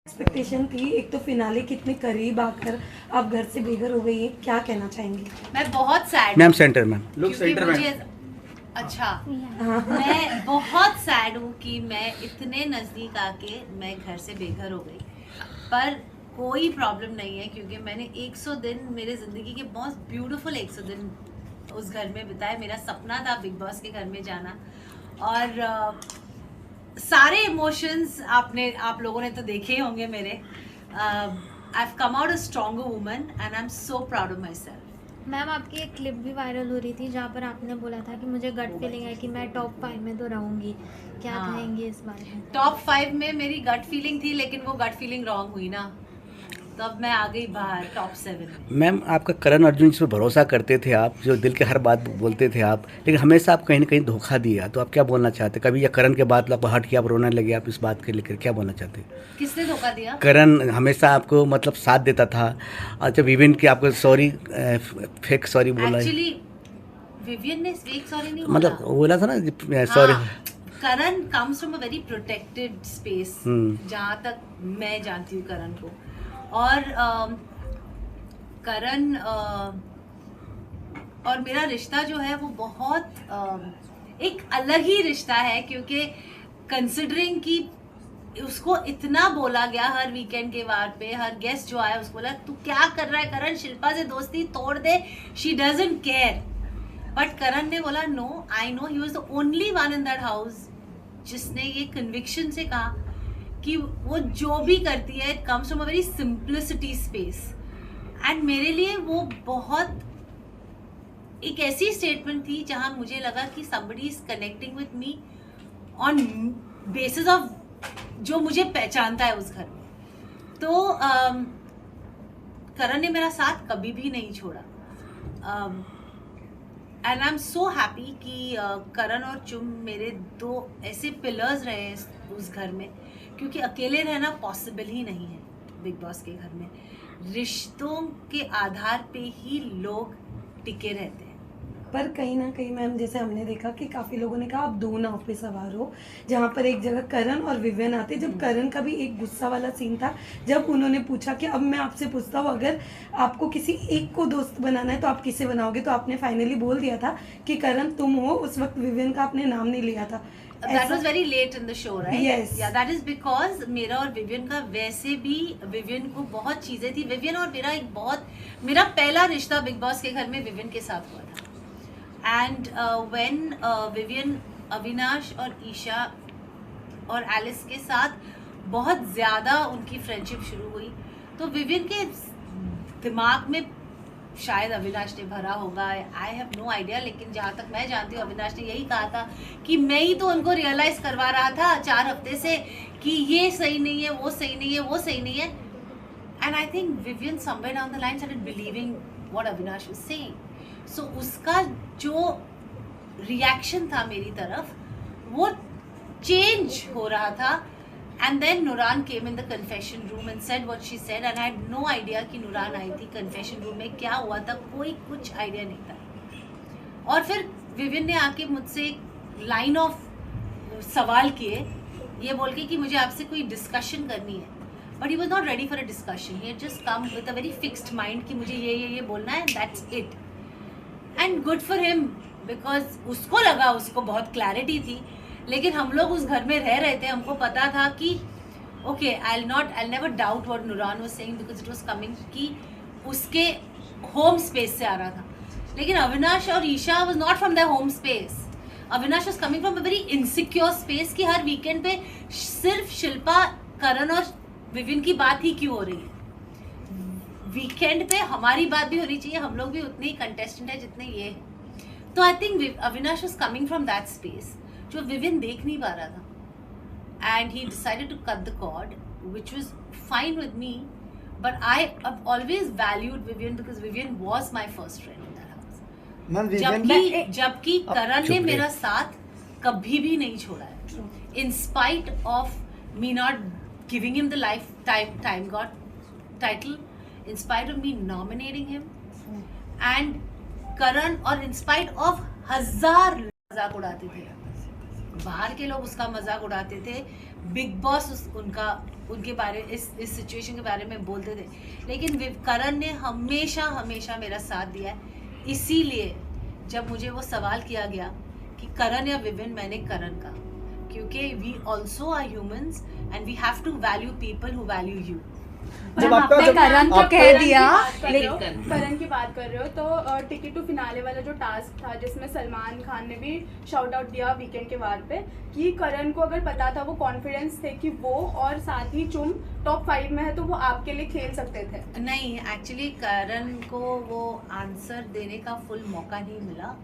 Expectation थी, एक तो फिनाले कितने करीब आकर आप घर से बेघर हो गई है, क्या कहना चाहेंगी? मैं बहुत sad ma'am centre ma'am look centre में अच्छा हाँ। मैं बहुत सैड हूँ कि मैं इतने नज़दीक आके मैं घर से बेघर हो गई, पर कोई प्रॉब्लम नहीं है क्योंकि मैंने 100 दिन मेरे ज़िंदगी के बहुत ब्यूटीफुल 100 दिन उस घर में बिताए। मेरा सपना था बिग बॉस के घर में जाना और सारे इमोशंस आप लोगों ने तो देखे ही होंगे मेरे। I have come out a stronger woman and I am so proud of my self. Ma'am आपकी एक क्लिप भी वायरल हो रही थी जहाँ पर आपने बोला था कि मुझे गट फीलिंग है कि मैं टॉप 5 में तो रहूँगी, क्या हाँ। कहेंगे इस बारे में? टॉप 5 में मेरी गट फीलिंग थी, लेकिन वो गट फीलिंग रॉन्ग हुई ना, तब मैं आ गई बाहर टॉप 7 में। मैम आपका करण अर्जुन जिस पर भरोसा करते थे आप, जो दिल के हर बात बोलते थे आप, लेकिन हमेशा आप कहीं ना कहीं धोखा दिया, तो आप क्या बोलना चाहते? कभी या करण के बाद आपको हट किया, आप रोने लगे, आप इस बात के लेकर क्या बोलना चाहते? किसने धोखा दिया? करण हमेशा आपको मतलब साथ देता था, और जब इवेंट की आपको सॉरी फेक सॉरी बोला, एक्चुअली विवियन ने फेक सॉरी नहीं मतलब बोला। बोला था ना sorry. Karan comes from a very protected space, जहाँ तक मैं जानती हूँ करण को। और करण और मेरा रिश्ता जो है वो बहुत एक अलग ही रिश्ता है, क्योंकि कंसिडरिंग कि उसको इतना बोला गया हर वीकेंड के वार पे, हर गेस्ट जो आया उसको बोला तू क्या कर रहा है करण, शिल्पा से दोस्ती तोड़ दे, she doesn't care. But Karan ने बोला no, I know he was the only one in that house जिसने ये कन्विक्शन से कहा कि वो जो भी करती है it comes from a very simplicity space. And मेरे लिए वो बहुत एक ऐसी स्टेटमेंट थी जहां मुझे लगा कि somebody is connecting with me on basis of जो मुझे पहचानता है उस घर में। तो करण ने मेरा साथ कभी भी नहीं छोड़ा and I am so happy कि करण और चुम मेरे दो ऐसे पिलर्स रहे हैं उस घर में, क्योंकि अकेले रहना पॉसिबल ही नहीं है बिग बॉस के घर में। रिश्तों के आधार पे ही लोग टिके रहते हैं। पर कहीं ना कहीं मैम, जैसे हमने देखा कि काफ़ी लोगों ने कहा आप दो नाव पे सवार हो, जहाँ पर एक जगह करण और विवियन आते, जब करण का भी एक गुस्सा वाला सीन था, जब उन्होंने पूछा कि अब मैं आपसे पूछता हूँ अगर आपको किसी एक को दोस्त बनाना है तो आप किसे बनाओगे, तो आपने फाइनली बोल दिया था कि करण तुम हो। उस वक्त विवियन का आपने नाम नहीं लिया था। That was very late in the show, right? Yes. Yeah, that is because मेरा और विवियन का वैसे भी विवियन को बहुत चीजें थी। विवियन और मेरा पहला रिश्ता बिग बॉस के घर में विवियन के साथ हुआ था। एंड व्हेन विवियन अविनाश और ईशा और एलिस के साथ बहुत ज़्यादा उनकी फ्रेंडशिप शुरू हुई, तो विवियन के दिमाग में शायद अविनाश ने भरा होगा, आई हैव नो आइडिया, लेकिन जहाँ तक मैं जानती हूँ अविनाश ने यही कहा था कि मैं ही तो उनको रियलाइज़ करवा रहा था 4 हफ्ते से कि ये सही नहीं है, वो सही नहीं है, वो सही नहीं है। And I think Vivian somewhere down the line started believing what Avinash was saying. So उसका जो रिएक्शन था मेरी तरफ वो चेंज हो रहा था। And then Nooran came in the confession room and said what she said and I had no idea कि नूरान आई थी कन्फेशन रूम में, क्या हुआ था कोई कुछ आइडिया नहीं था। और फिर विवियन ने आके मुझसे एक लाइन ऑफ सवाल किए, ये बोल के कि मुझे आपसे कोई डिस्कशन करनी है, but he was not ready for a discussion, he had just come with a very fixed mind कि मुझे ये बोलना है, that's it. And good for him, because उसको लगा उसको बहुत क्लैरिटी थी, लेकिन हम लोग उस घर में रह रहे थे, हमको पता था कि okay I never doubt what Nooran was saying because it was coming कि उसके होम स्पेस से आ रहा था। लेकिन अविनाश और Eisha was not from the home space, Avinash was coming from a very insecure space कि हर वीकेंड पे सिर्फ शिल्पा, करण और विवियन की बात ही क्यों हो रही है, वीकेंड पे हमारी बात भी होनी चाहिए, हम लोग भी उतने ही कंटेस्टेंट है जितने ये है। तो I think Avinash was coming from that space जो विवियन देख नहीं पा रहा था, and he decided to cut the cord which was fine with me, but I have always valued Vivian because Vivian was my first friend in that house. जबकि करण ने मेरा साथ कभी भी नहीं छोड़ा है, in spite of me not giving him the life time God title, in spite of me nominating him, and करण, और in spite of 1000 मजाक उड़ाते थे, बाहर के लोग उसका मजाक उड़ाते थे, बिग बॉस उनके बारे इस सिचुएशन के बारे में बोलते थे, लेकिन करण ने हमेशा हमेशा मेरा साथ दिया है। इसीलिए जब मुझे वो सवाल किया गया कि करण या विविन, मैंने करण का, क्योंकि we also are humans and we have to value people who value you. जब आपने करण तो कह दिया, लेकिन करण की बात कर रहे हो तो टिकट टू फिनाले वाला जो टास्क था जिसमें सलमान खान ने भी शाउट आउट दिया वीकेंड के वार पे कि करण को अगर पता था, वो कॉन्फिडेंस थे कि वो और साथ ही चुम टॉप 5 में है तो वो आपके लिए खेल सकते थे। नहीं, एक्चुअली करण को वो आंसर देने का फुल मौका नहीं मिला।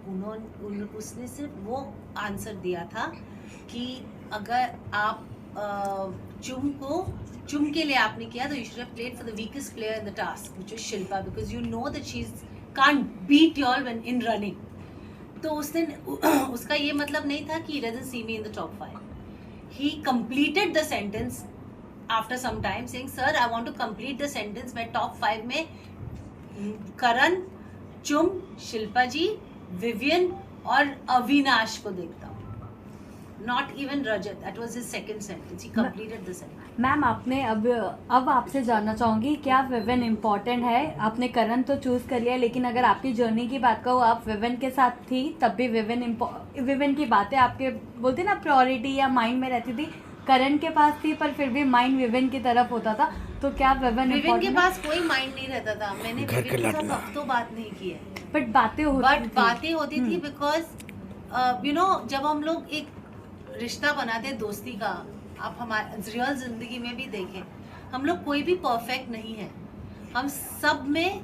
उसने सिर्फ वो आंसर दिया था कि अगर आप चुम के लिए आपने किया तो you should have played for the weakest player in the task which is Shilpa, because you know that she can't beat you all when in running. तो उसने उसका ये मतलब नहीं था कि he doesn't see me in the top 5. He completed the sentence after some time saying, sir, I want to complete the sentence. मैं top 5 में करण, चुम, शिल्पा जी, विवियन और अविनाश को देखता हूँ, not even Rajat. That was his second sentence. He completed the sentence. Ma'am आपने अब आपसे जानना चाहूँगी, क्या विविन इम्पोर्टेंट है? आपने करण तो चूज़ कर लिया, लेकिन अगर आपकी जर्नी की बात करो, आप विविन के साथ थी तब भी विविन की बातें आपके बोलते ना प्रायोरिटी या माइंड में रहती थी, करण के पास थी पर फिर भी माइंड विविन की तरफ होता था, तो क्या विविन के पास कोई माइंड नहीं रहता था। मैंने विविन के साथ हफ्तों बात नहीं की है, बट बातें होती थी बिकॉज यू नो जब हम लोग एक रिश्ता बनाते दोस्ती का, आप हमारे रियल जिंदगी में भी देखें, हम लोग कोई भी परफेक्ट नहीं है, हम सब में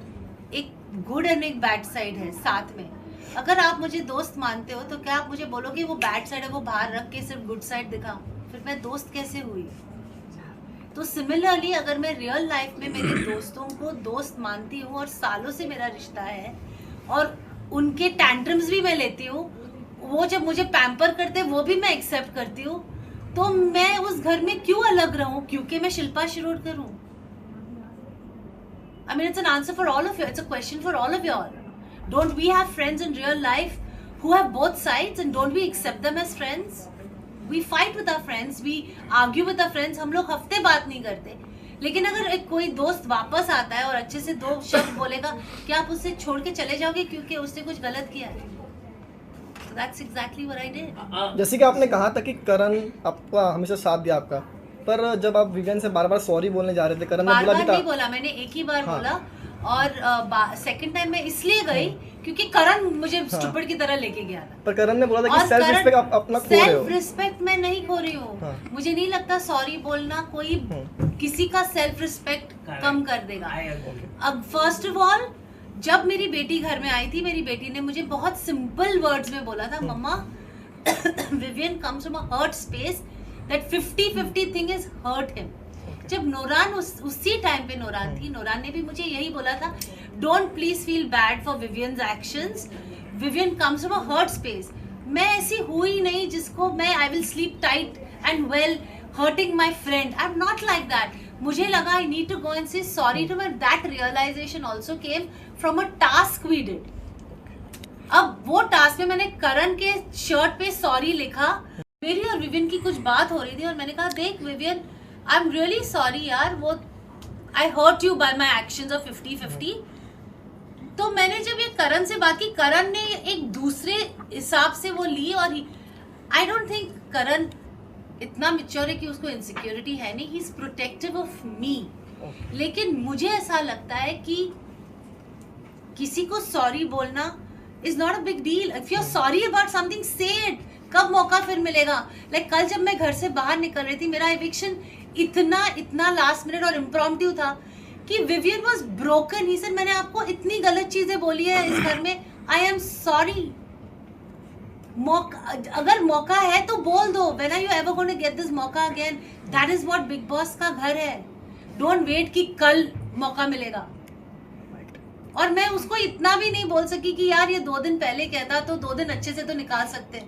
एक गुड एंड एक बैड साइड है साथ में। अगर आप मुझे दोस्त मानते हो तो क्या आप मुझे बोलोगे वो बैड साइड है वो बाहर रख के सिर्फ गुड साइड दिखाओ, फिर मैं दोस्त कैसे हुई? तो सिमिलरली अगर मैं रियल लाइफ में मेरे दोस्तों को दोस्त मानती हूँ और सालों से मेरा रिश्ता है और उनके टैंट्रम्स भी मैं लेती हूँ, वो जब मुझे पैम्पर करते वो भी मैं एक्सेप्ट करती हूँ, तो मैं उस घर में क्यों अलग रहूं क्योंकि मैं शिल्पा शिरोडकर हूं? I mean, it's an answer for all of you. It's a question for all of you all. Don't we have friends in real life who have both sides and don't we accept them as friends? We fight with our friends, we argue with our friends. हम लोग हफ्ते बात नहीं करते, लेकिन अगर एक कोई दोस्त वापस आता है और अच्छे से 2 शब्द बोलेगा, क्या आप उससे छोड़ के चले जाओगे क्योंकि उसने कुछ गलत किया है? That's exactly what I did. जैसे कि आपने कहा था कि करण आपका हमेशा साथ दिया आपका, पर जब आप विवियन से बार-बार सॉरी बोलने जा रहे थे, करण ने बोला भी था। नहीं बोला, मैंने एक ही बार बोला और सेकंड टाइम मैं इसलिए गई क्योंकि करण मुझे स्टूपिड की तरह लेके गया था। पर करण ने बोला था कि सेल्फ रिस्पेक्ट आप अपना खो रहे हो। सेल्फ रिस्पेक्ट मैं नहीं खो रही हूँ। मुझे नहीं लगता सॉरी बोलना कोई किसी का सेल्फ रिस्पेक्ट कम कर देगा। अब फर्स्ट ऑफ ऑल जब मेरी बेटी घर में आई थी, मेरी बेटी ने मुझे बहुत सिंपल वर्ड्स में बोला था, मम्मा Vivian comes from a hurt space, that 50-50 thing is hurt him. जब नोरान उसी टाइम पे नोरान थी, नोरान ने भी मुझे यही बोला था, don't please feel bad for Vivian's actions, Vivian comes from a hurt space. मैं ऐसी हुई नहीं जिसको मैं I will sleep tight and well hurting my friend. I'm not like that. मुझे लगा I need to go and say sorry to her. That realization also came from a task we did. अब वो task में मैंने करण के shirt पे sorry लिखा। मेरी और विवियन की कुछ बात हो रही थी और मैंने कहा देख Vivian, I am really sorry यार, वो I hurt you by my actions of 50-50। तो मैंने जब ये करण से बात की, करण ने एक दूसरे हिसाब से वो ली और आई डोंट थिंक करण इतना मिच्योर है कि उसको इनसिक्योरिटी है नहीं, he is protective of me. लेकिन मुझे ऐसा लगता है कि किसी को सॉरी बोलना is not a big deal. If you are sorry about something, say it. कब मौका फिर मिलेगा? लाइक कल जब मैं घर से बाहर निकल रही थी, मेरा एविक्शन इतना लास्ट मिनट और इम्प्रॉम्प्टू था कि Vivian was broken. He said मैंने आपको इतनी गलत चीजें बोली है इस घर में, आई एम सॉरी। अगर मौका है तो बोल दो। When are you ever going to get this मौका again? That is what Big Boss का घर है। Don't wait कि कल मौका मिलेगा। और मैं उसको इतना भी नहीं बोल सकी कि यार ये 2 दिन पहले कहता तो 2 दिन अच्छे से तो निकाल सकते।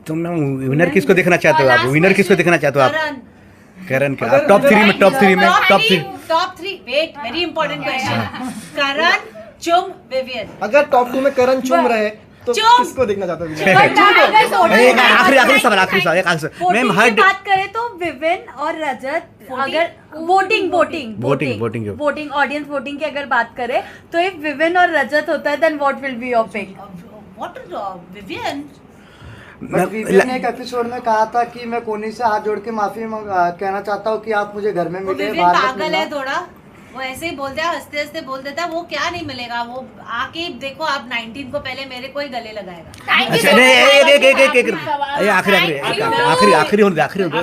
तो मैं विनर किसको देखना चाहते हो आप? विनर किसको देखना चाहते हो आप? करण का टॉप 3 में top 3 wait, very important question. Karan, Chum, Vivian. अगर टॉप 2 में करण चुम रहे तो चुप! किसको देखना चाहते हो But अगर voting एक की आखिरी सवाल बात आखिरी सवाल एक आखिरी सवाल। मैम वोटिंग हर की बात करें तो विविन और रजत अगर वोटिंग ऑडियंस वोटिंग की अगर बात करें तो इफ विविन और रजत होता है then what will be your pick? What Vivian? But Vivian ने एक एपिसोड में कहा था कि मैं कोनी से हाथ जोड़ के माफी कहना चाहता हूँ कि आप मुझे घर में मिले, विवियन बाहर मत पागल मिलना। है थोड़ा, वो ऐसे ही बोलता है, हंसते हंसते बोल देता है। वो क्या नहीं मिलेगा, वो आके देखो आप 19 को पहले मेरे को ही गले लगाएगा। अच्छा नहीं एक आखिरी होने दो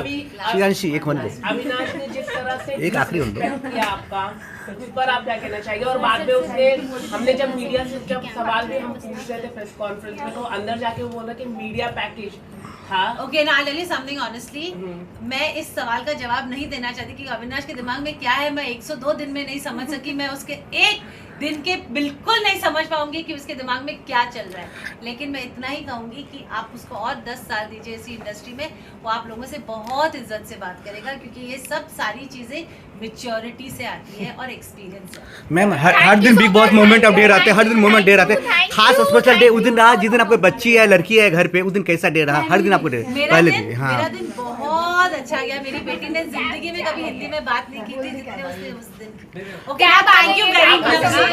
श्रियांशी एक होने दो अविनाश ने जिस तरह से एक आखिरी होने दो। disrespect किया आपका, तो उस पर आप क्या कहना चाहेंगे? और बाद में उसने हमने जब मीडिया से जब सवाल भी हम पूछ रहे थे प्रेस कॉन्फ्रेंस में, तो अंदर जाके वो बोला कि मीडिया पैकेज था। ओके ना, I tell you something honestly, मैं इस सवाल का जवाब नहीं देना चाहती कि अविनाश के दिमाग में क्या है। मैं 102 दिन में नहीं समझ सकी, मैं उसके एक दिन के बिल्कुल नहीं समझ पाऊंगी कि उसके दिमाग में क्या चल रहा है। लेकिन मैं इतना ही कहूंगी कि आप उसको और 10 साल दीजिए इसी इंडस्ट्री में, वो आप लोगों से बहुत इज्जत से बात करेगा, क्योंकि ये सब सारी चीजें मैच्योरिटी से आती है और एक्सपीरियंस से। मैम हर दिन big boss moment of day रहते हैं, हर दिन मोमेंट डे रहते हैं, खास स्पेशल डे उस दिन रहा जिस दिन आपको बच्ची है लड़की है घर पे, उस दिन कैसा डे रहा? हर दिन आपको डे मेरा हाँ दिन बहुत अच्छा गया। मेरी बेटी ने जिंदगी में कभी हिंदी में बात नहीं की थी जितने उसने उस दिन। Okay, thank you very much.